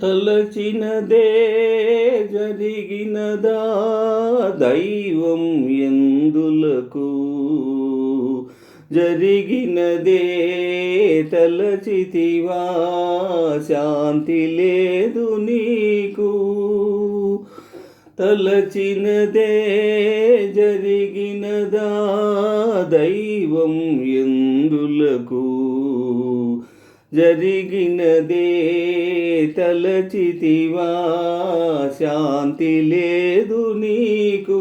తలచినదే జరిగినదా దైవం ఎందులకు జరిగినదే తలచితివా శాంతి లేదు నీకు తలచినదే జరిగినదా దైవం ఎందులకు జరిగినదే తలచితివా శాంతి లేదు నీకు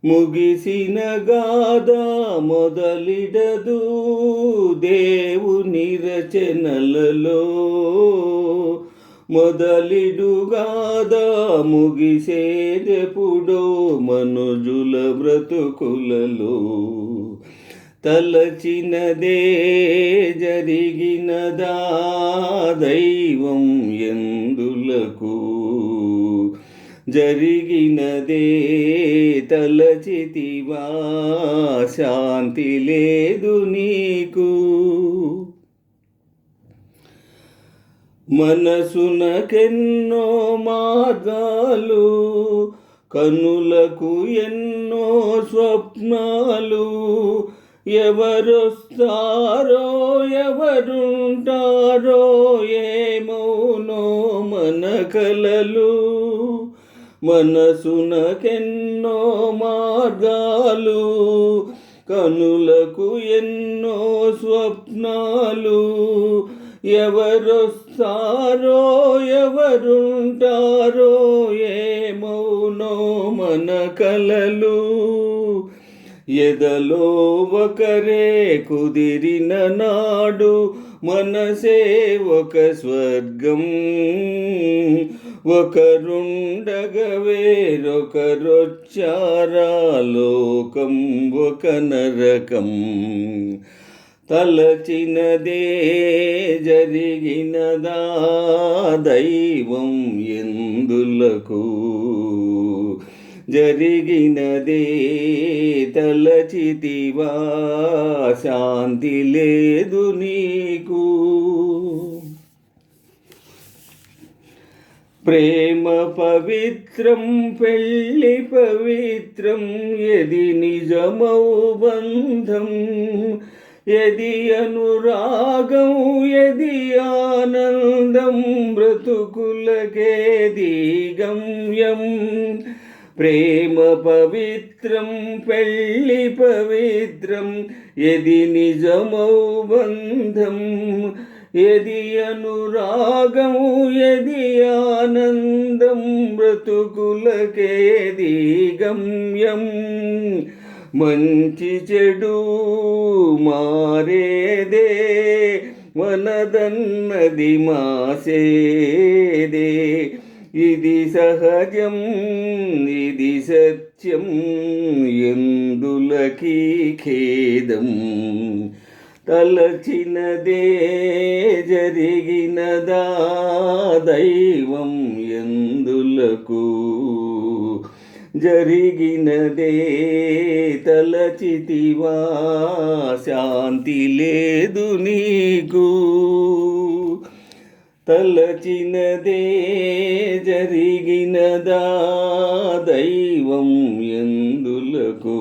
ముగిసిన గాథ మొదలిడదు దేవుని రచనలలో మొదలిడుగాథ ముగిసేదెప్పుడో మనుజుల బ్రతుకులలో తలచినదే జరిగినదా దైవం ఎందులకు జరిగినదే తలచితివా శాంతి లేదు నీకు మనసునకెన్నో మార్గాలు కనులకు ఎన్నో స్వప్నాలు ఎవరొస్తారో ఎవరుంటారో ఏమౌనో మన కలలు మనసునకెన్నో మార్గాలు కనులకు ఎన్నో స్వప్నాలు ఎవరొస్తారో ఎవరుంటారో ఏమౌనో మన కలలు ఎదలో ఒకరే కుదిరిన నాడు మనసే ఒక స్వర్గం ఒకరుండగ వేరొకరొచ్చారా లోకం ఒక నరకం తలచినదే జరిగినదా దైవం ఎందులకు జరిగినదే తలచితివా శాంతి లేదు నీకు ప్రేమ పవిత్రం పెళ్ళి పవిత్రం ఎది నిజమౌ బంధం ఎది అనురాగం ఎది ఆనందం బ్రతుకులకేది గమ్యం ప్రేమ పవిత్రం పెళ్ళి పవిత్రం ఎది నిజమౌ బంధం ఎది అనురాగం ఎది ఆనందం బ్రతుకులకేది గమ్యం మంచి చెడు మారేదే మనదన్నది మాసేదే ఇది సహజం ఇది సత్యం ఎందులకీ ఖేదం తలచినదే జరిగినదా దైవం ఎందులకు జరిగినదే తలచితివా శాంతి లేదు నీకు తలచినదే జరిగినదా దైవం ఎందులకు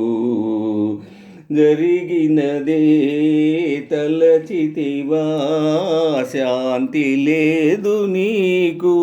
జరిగినదే తలచితివా శాంతి లేదు నీకు